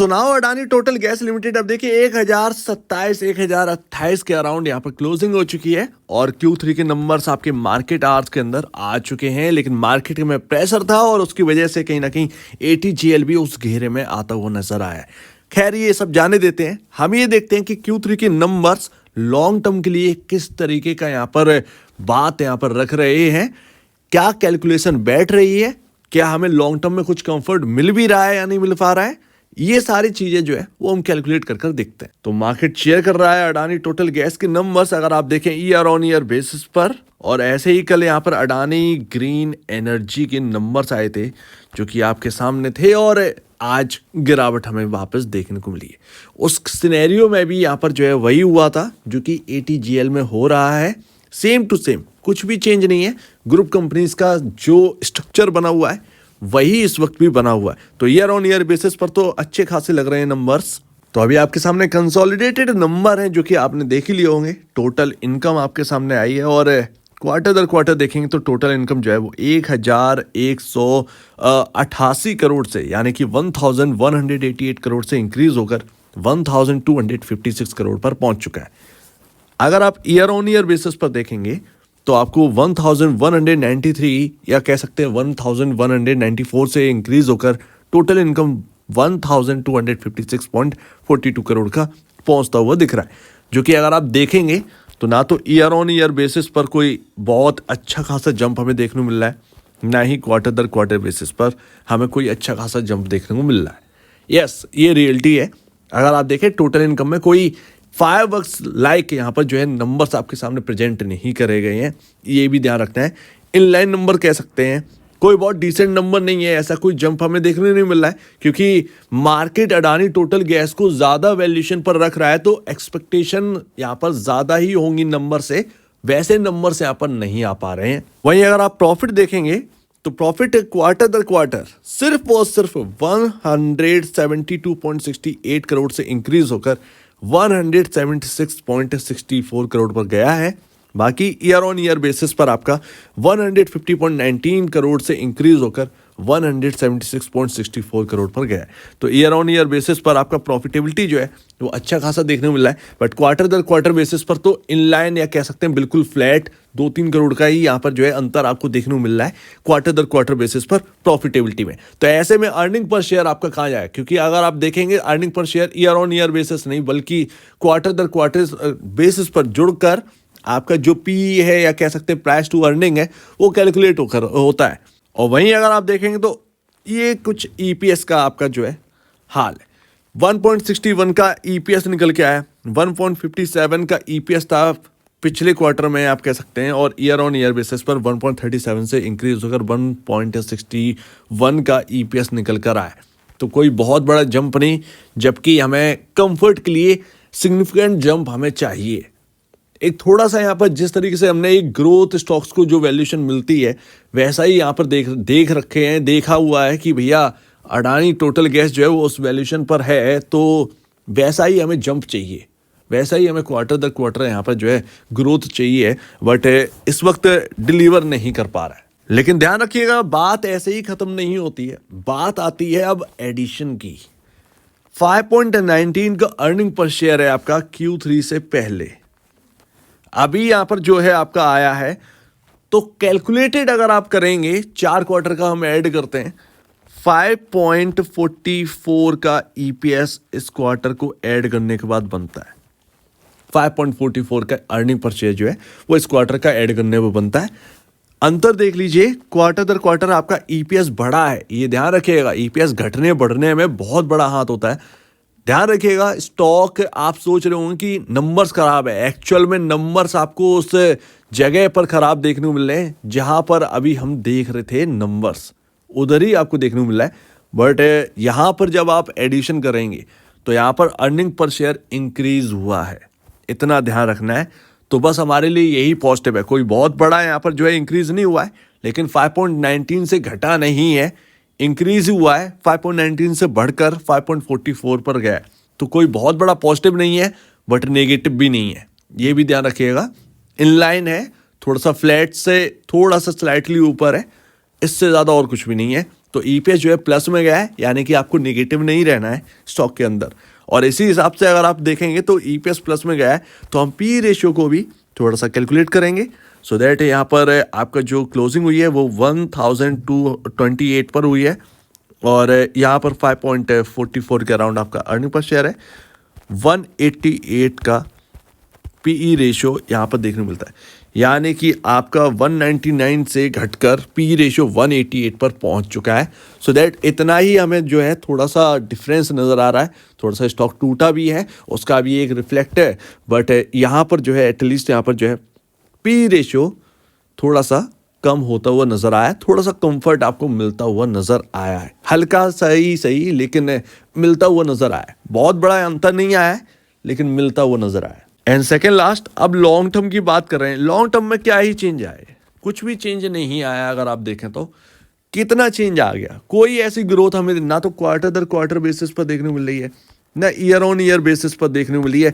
सुनाओ Adani total gas limited अब देखिए 1027 1028 के अराउंड यहाँ पर क्लोजिंग हो चुकी है और Q3 के नंबर्स आपके मार्केट आवर्स के अंदर आ चुके हैं, लेकिन मार्केट में प्रेशर था और उसकी वजह से कहीं ना कहीं ATGL भी उस घेरे में आता हुआ नजर आया है। खैर ये सब जाने देते हैं, हम ये देखते हैं कि Q3 के नंबर्स लॉन्ग टर्म के लिए किस तरीके का यहाँ पर बात यहाँ पर रख रहे हैं, क्या कैलकुलेशन बैठ रही है, क्या हमें लॉन्ग टर्म में कुछ कंफर्ट मिल भी रहा है या नहीं मिल पा रहा है, ये सारी चीजें जो है वो हम कैलकुलेट कर देखते हैं। तो मार्केट शेयर कर रहा है अडानी टोटल गैस के नंबर्स अगर आप देखें ईयर ऑन ईयर बेसिस पर, और ऐसे ही कल यहाँ पर अडानी ग्रीन एनर्जी के नंबर्स आए थे जो कि आपके सामने थे और आज गिरावट हमें वापस देखने को मिली है। उस सिनेरियो में भी यहाँ पर जो है वही हुआ था जो कि ATGL में हो रहा है, सेम टू सेम, कुछ भी चेंज नहीं है। ग्रुप कंपनीज का जो स्ट्रक्चर बना हुआ है वही इस वक्त भी बना हुआ है। तो ईयर ऑन ईयर बेसिस पर तो अच्छे खासे लग रहे हैं नंबर्स। तो अभी आपके सामने कंसोलिडेटेड नंबर हैं जो कि आपने देख ही लिए होंगे। टोटल इनकम आपके सामने आई है और क्वार्टर दर क्वार्टर देखेंगे तो टोटल इनकम जो है वो 1188 करोड़ से, यानी कि 1188 करोड़ से इंक्रीज होकर 1256 करोड़ पर पहुंच चुका है। अगर आप ईयर ऑन ईयर बेसिस पर देखेंगे तो आपको 1193 या कह सकते हैं 1194 से इंक्रीज होकर टोटल इनकम 1256.42 करोड़ का पहुंचता हुआ दिख रहा है, जो कि अगर आप देखेंगे तो ना तो ईयर ऑन ईयर बेसिस पर कोई बहुत अच्छा खासा जंप हमें देखने को मिल रहा है, ना ही क्वार्टर दर क्वार्टर बेसिस पर हमें कोई अच्छा खासा जंप देखने को मिल रहा है। यस, ये रियलिटी है। अगर आप देखें टोटल इनकम में कोई फायरवर्क्स लाइक यहाँ पर जो है नंबर्स आपके सामने प्रेजेंट नहीं करे गए हैं, ये भी ध्यान रखना है। इनलाइन नंबर कह सकते हैं, कोई बहुत डिसेंट नंबर नहीं है, ऐसा कोई जंप हमें देखने नहीं मिल रहा है क्योंकि मार्केट अडानी टोटल गैस को ज़्यादा वैल्यूएशन पर रख रहा है, तो एक्सपेक्टेशन यहाँ पर ज़्यादा ही होंगी नंबर से, वैसे नंबर से यहाँ पर नहीं आ पा रहे हैं। वहीं अगर आप प्रॉफिट देखेंगे तो प्रॉफिट क्वार्टर दर क्वार्टर सिर्फ और सिर्फ 172.68 करोड़ से इंक्रीज होकर 176.64 करोड़ पर गया है। बाकी ईयर ऑन ईयर बेसिस पर आपका 150.19 करोड़ से इंक्रीज होकर 176.64 करोड़ पर गया है। तो ईयर ऑन ईयर बेसिस पर आपका प्रॉफिटेबिलिटी जो है वो अच्छा खासा देखने को मिला है, बट क्वार्टर दर क्वार्टर बेसिस पर तो इनलाइन या कह सकते हैं बिल्कुल फ्लैट 2-3 करोड़ का ही यहाँ पर जो है अंतर आपको देखने को मिल रहा है क्वार्टर दर क्वार्टर बेसिस पर प्रॉफिटेबिलिटी में। तो ऐसे में अर्निंग पर शेयर आपका कहाँ जाए, क्योंकि अगर आप देखेंगे earning per share year on year basis नहीं बल्कि क्वार्टर दर क्वार्टर बेसिस पर जुड़कर आपका जो PE है या कह सकते हैं प्राइस टू अर्निंग है वो कैलकुलेट होता है। और वहीं अगर आप देखेंगे तो ये कुछ EPS का आपका जो है हाल है, 1.61 का EPS निकल के आया, 1.57 का EPS था पिछले क्वार्टर में आप कह सकते हैं, और ईयर ऑन ईयर बेसिस पर 1.37 से इंक्रीज होकर 1.61 का EPS निकल कर आया। तो कोई बहुत बड़ा जंप नहीं, जबकि हमें कंफर्ट के लिए सिग्निफिकेंट जंप हमें चाहिए। एक थोड़ा सा यहाँ पर जिस तरीके से हमने एक ग्रोथ स्टॉक्स को जो वैल्यूएशन मिलती है वैसा ही यहाँ पर देख रखे हैं, देखा हुआ है कि भैया अडानी टोटल गैस जो है वो उस वैल्यूएशन पर है, तो वैसा ही हमें जंप चाहिए, वैसा ही हमें क्वार्टर दर क्वार्टर यहाँ पर जो है ग्रोथ चाहिए, बट इस वक्त डिलीवर नहीं कर पा रहा है। लेकिन ध्यान रखिएगा बात ऐसे ही खत्म नहीं होती है, बात आती है अब एडिशन की। 5.19 का अर्निंग पर शेयर है आपका Q3 से पहले, अभी यहां पर जो है आपका आया है, तो कैलकुलेटेड अगर आप करेंगे 4 क्वार्टर का हम ऐड करते हैं 5.44 का EPS इस क्वार्टर को ऐड करने के बाद बनता है। 5.44 का अर्निंग पर शेयर जो है वो इस क्वार्टर का ऐड करने में बनता है। अंतर देख लीजिए, क्वार्टर दर क्वार्टर आपका EPS बढ़ा है, ये ध्यान रखिएगा। EPS घटने बढ़ने में बहुत बड़ा हाथ होता है, ध्यान रखिएगा। स्टॉक आप सोच रहे होंगे कि नंबर्स खराब है, एक्चुअल में नंबर्स आपको उस जगह पर खराब देखने को मिल रहे हैं जहां पर अभी हम देख रहे थे नंबर्स, उधर ही आपको देखने को मिल रहा है। बट यहां पर जब आप एडिशन करेंगे तो यहां पर अर्निंग पर शेयर इंक्रीज हुआ है, इतना ध्यान रखना है। तो बस हमारे लिए यही पॉजिटिव है, कोई बहुत बड़ा यहाँ पर जो है इंक्रीज नहीं हुआ है, लेकिन 5.19 से घटा नहीं है, इंक्रीज हुआ है, 5.19 से बढ़कर 5.44 पर गया है। तो कोई बहुत बड़ा पॉजिटिव नहीं है बट नेगेटिव भी नहीं है, ये भी ध्यान रखिएगा। इनलाइन है, थोड़ा सा फ्लैट से थोड़ा सा स्लाइटली ऊपर है, इससे ज़्यादा और कुछ भी नहीं है। तो ईपीएस जो है प्लस में गया है, यानी कि आपको नेगेटिव नहीं रहना है स्टॉक के अंदर। और इसी हिसाब से अगर आप देखेंगे तो ईपीएस प्लस में गया है, तो हम पी रेशियो को भी थोड़ा सा कैलकुलेट करेंगे, सो दैट यहाँ पर आपका जो क्लोजिंग हुई है वो 1228 पर हुई है, और यहाँ पर 5.44 के अराउंड आपका अर्निंग पर शेयर है। 188 का पीई रेशियो यहाँ पर देखने को मिलता है, यानी कि आपका 199 से घटकर पी रेशियो 188 पर पहुंच चुका है। सो दैट इतना ही हमें जो है थोड़ा सा डिफरेंस नज़र आ रहा है, थोड़ा सा स्टॉक टूटा भी है, उसका भी एक रिफ्लेक्ट है, बट यहाँ पर जो है एटलीस्ट यहाँ पर जो है पी रेशियो थोड़ा सा कम होता हुआ नज़र आया है, थोड़ा सा कंफर्ट आपको मिलता हुआ नज़र आया है, हल्का सही लेकिन मिलता हुआ नज़र आया है। बहुत बड़ा अंतर नहीं आया है, लेकिन मिलता हुआ नज़र आया है। एंड सेकेंड लास्ट, अब लॉन्ग टर्म की बात कर रहे हैं। लॉन्ग टर्म में क्या ही चेंज आए, कुछ भी चेंज नहीं आया। अगर आप देखें तो कितना चेंज आ गया, कोई ऐसी ग्रोथ हमें ना तो क्वार्टर दर क्वार्टर बेसिस पर देखने को मिल रही है, ना ईयर ऑन ईयर बेसिस पर देखने को मिली है।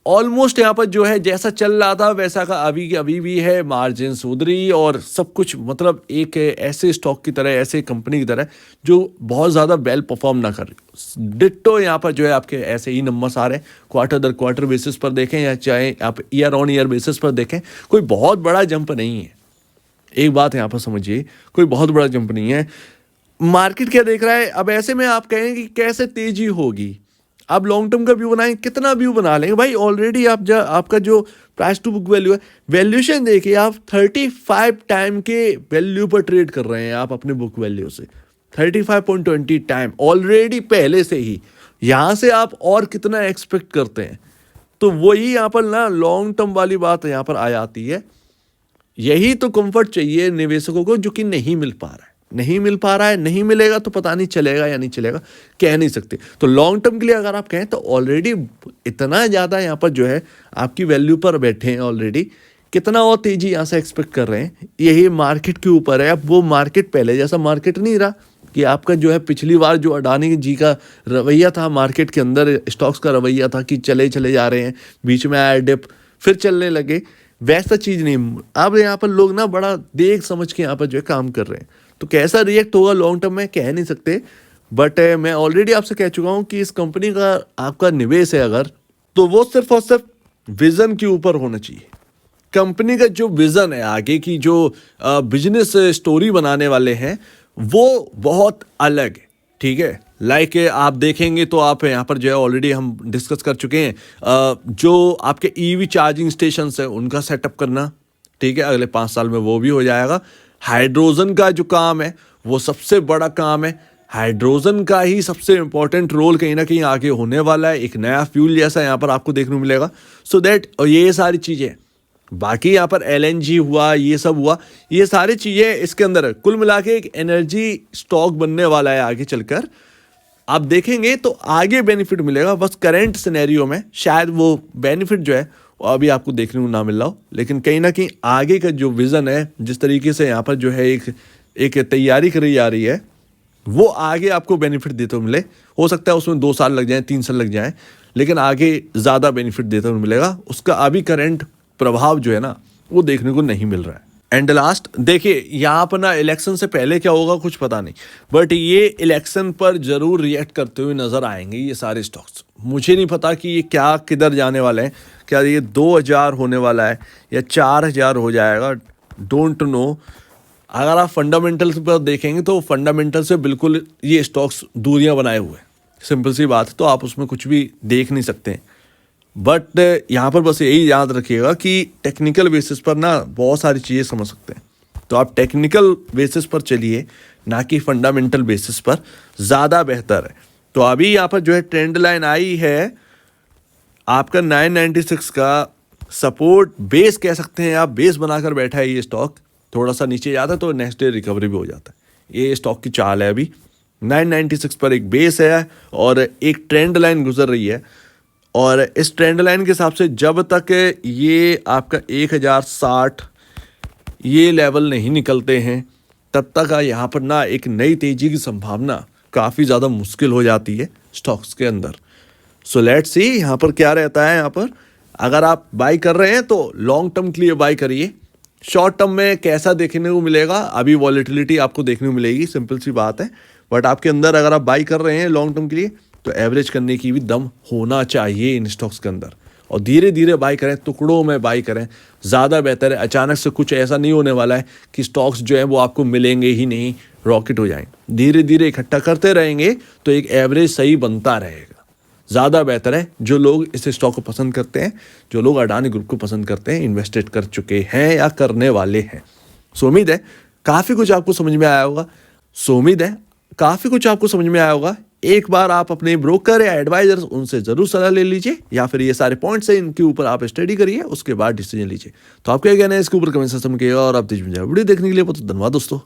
ऑलमोस्ट यहाँ पर जो है जैसा चल रहा था वैसा का अभी भी है, मार्जिन उधरी और सब कुछ, मतलब एक ऐसे स्टॉक की तरह, ऐसे कंपनी की तरह जो बहुत ज़्यादा वेल परफॉर्म ना कर रही। डिट्टो यहाँ पर जो है आपके ऐसे ही नंबर्स आ रहे हैं, क्वार्टर दर क्वार्टर बेसिस पर देखें या चाहे आप ईयर ऑन ईयर बेसिस पर देखें, कोई बहुत बड़ा जंप नहीं है। एक बात यहाँ पर समझिए, कोई बहुत बड़ा जंप नहीं है। मार्केट क्या देख रहा है, अब ऐसे में आप कहें कि कैसे तेजी होगी, आप लॉन्ग टर्म का व्यू बनाएं, कितना व्यू बना लेंगे भाई। ऑलरेडी आपका जो प्राइस टू बुक वैल्यू है, वैल्यूएशन देखिए, आप 35 टाइम के वैल्यू पर ट्रेड कर रहे हैं आप अपने बुक वैल्यू से, 35.20 टाइम ऑलरेडी पहले से ही। यहाँ से आप और कितना एक्सपेक्ट करते हैं, तो वही यहाँ पर ना लॉन्ग टर्म वाली बात यहाँ पर आ जाती है। यही तो कंफर्ट चाहिए निवेशकों को, जो कि नहीं मिल पा रहा है, नहीं मिलेगा तो पता नहीं चलेगा या नहीं चलेगा, कह नहीं सकते। तो लॉन्ग टर्म के लिए अगर आप कहें तो ऑलरेडी इतना ज़्यादा यहाँ पर जो है आपकी वैल्यू पर बैठे हैं ऑलरेडी, कितना और तेजी यहाँ से एक्सपेक्ट कर रहे हैं, यही मार्केट के ऊपर है। अब वो मार्केट पहले जैसा मार्केट नहीं रहा कि आपका जो है पिछली बार जो अडानी जी का रवैया था मार्केट के अंदर, स्टॉक्स का रवैया था कि चले जा रहे हैं, बीच में आया डिप फिर चलने लगे, वैसा चीज़ नहीं। अब यहाँ पर लोग ना बड़ा देख समझ के यहाँ पर जो है काम कर रहे हैं। तो कैसा रिएक्ट होगा लॉन्ग टर्म में कह नहीं सकते, बट मैं ऑलरेडी आपसे कह चुका हूँ कि इस कंपनी का आपका निवेश है अगर, तो वो सिर्फ और सिर्फ विजन के ऊपर होना चाहिए। कंपनी का जो विजन है, आगे की जो बिजनेस स्टोरी बनाने वाले हैं, वो बहुत अलग है, ठीक है। लाइक आप देखेंगे तो आप यहाँ पर जो है ऑलरेडी हम डिस्कस कर चुके हैं, जो आपके ईवी चार्जिंग स्टेशन है उनका सेटअप करना, ठीक है, अगले 5 साल में वो भी हो जाएगा। हाइड्रोजन का जो काम है वो सबसे बड़ा काम है, हाइड्रोजन का ही सबसे इंपॉर्टेंट रोल कहीं ना कहीं आगे होने वाला है, एक नया फ्यूल जैसा यहाँ पर आपको देखने को मिलेगा। सो दैट ये सारी चीज़ें, बाकी यहाँ पर एलएनजी हुआ, ये सब हुआ, ये सारी चीज़ें इसके अंदर है। कुल मिला के एक एनर्जी स्टॉक बनने वाला है आगे चलकर, आप देखेंगे तो आगे बेनिफिट मिलेगा। बस करंट सिनेरियो में शायद वो बेनिफिट जो है अभी आपको देखने को ना मिल रहा हो, लेकिन कहीं ना कहीं आगे का जो विज़न है, जिस तरीके से यहाँ पर जो है एक तैयारी करी जा रही है, वो आगे आपको बेनिफिट देते हुए मिले। हो सकता है उसमें 2 साल लग जाएं, 3 साल लग जाएं, लेकिन आगे ज़्यादा बेनिफिट देते हुए मिलेगा। उसका अभी करंट प्रभाव जो है ना वो देखने को नहीं मिल रहा है। एंड लास्ट देखिए, यहाँ पर ना इलेक्शन से पहले क्या होगा कुछ पता नहीं, बट ये इलेक्शन पर ज़रूर रिएक्ट करते हुए नज़र आएंगे ये सारे स्टॉक्स। मुझे नहीं पता कि ये क्या किधर जाने वाले हैं, क्या ये 2000 होने वाला है या 4000 हो जाएगा, डोंट नो। अगर आप फंडामेंटल्स पर देखेंगे तो फंडामेंटल से बिल्कुल ये स्टॉक्स दूरियां बनाए हुए हैं, सिंपल सी बात, तो आप उसमें कुछ भी देख नहीं सकते हैं। बट यहाँ पर बस यही याद रखिएगा कि टेक्निकल बेसिस पर ना बहुत सारी चीज़ें समझ सकते हैं, तो आप टेक्निकल बेसिस पर चलिए, ना कि फंडामेंटल बेसिस पर, ज़्यादा बेहतर है। तो अभी यहाँ पर जो है ट्रेंड लाइन आई है आपका 996 का सपोर्ट बेस कह सकते हैं आप, बेस बनाकर बैठा है ये स्टॉक। थोड़ा सा नीचे जाता है तो नेक्स्ट डे रिकवरी भी हो जाता है, ये स्टॉक की चाल है। अभी 996 पर एक बेस है और एक ट्रेंड लाइन गुजर रही है, और इस ट्रेंड लाइन के हिसाब से जब तक ये आपका 1060 ये लेवल नहीं निकलते हैं, तब तक यहाँ पर ना एक नई तेजी की संभावना काफ़ी ज़्यादा मुश्किल हो जाती है स्टॉक्स के अंदर। सो लेट्स सी यहाँ पर क्या रहता है। यहाँ पर अगर आप बाई कर रहे हैं तो लॉन्ग टर्म के लिए बाई करिए, शॉर्ट टर्म में कैसा देखने को मिलेगा, अभी वॉलेटिलिटी आपको देखने को मिलेगी, सिंपल सी बात है। बट आपके अंदर अगर आप बाई कर रहे हैं लॉन्ग टर्म के लिए तो एवरेज करने की भी दम होना चाहिए इन स्टॉक्स के अंदर, और धीरे धीरे बाई करें, टुकड़ों में बाई करें, ज़्यादा बेहतर है। अचानक से कुछ ऐसा नहीं होने वाला है कि स्टॉक्स जो है वो आपको मिलेंगे ही नहीं, रॉकेट हो जाएंगे। धीरे धीरे इकट्ठा करते रहेंगे तो एक एवरेज सही बनता रहेगा। ज़्यादा बेहतर है जो लोग इस स्टॉक को पसंद करते हैं, जो लोग अडानी ग्रुप को पसंद करते हैं, इन्वेस्टेड कर चुके हैं या करने वाले हैं। सो उम्मीद है काफ़ी कुछ आपको समझ में आया होगा। एक बार आप अपने ब्रोकर या एडवाइजर्स उनसे ज़रूर सलाह ले लीजिए, या फिर ये सारे पॉइंट्स हैं इनके ऊपर आप स्टडी करिए, उसके बाद डिसीजन लीजिए। तो आप क्या कहना है इसके ऊपर कमेंट सेक्शन में, और आप वीडियो देखने के लिए बहुत धन्यवाद दोस्तों।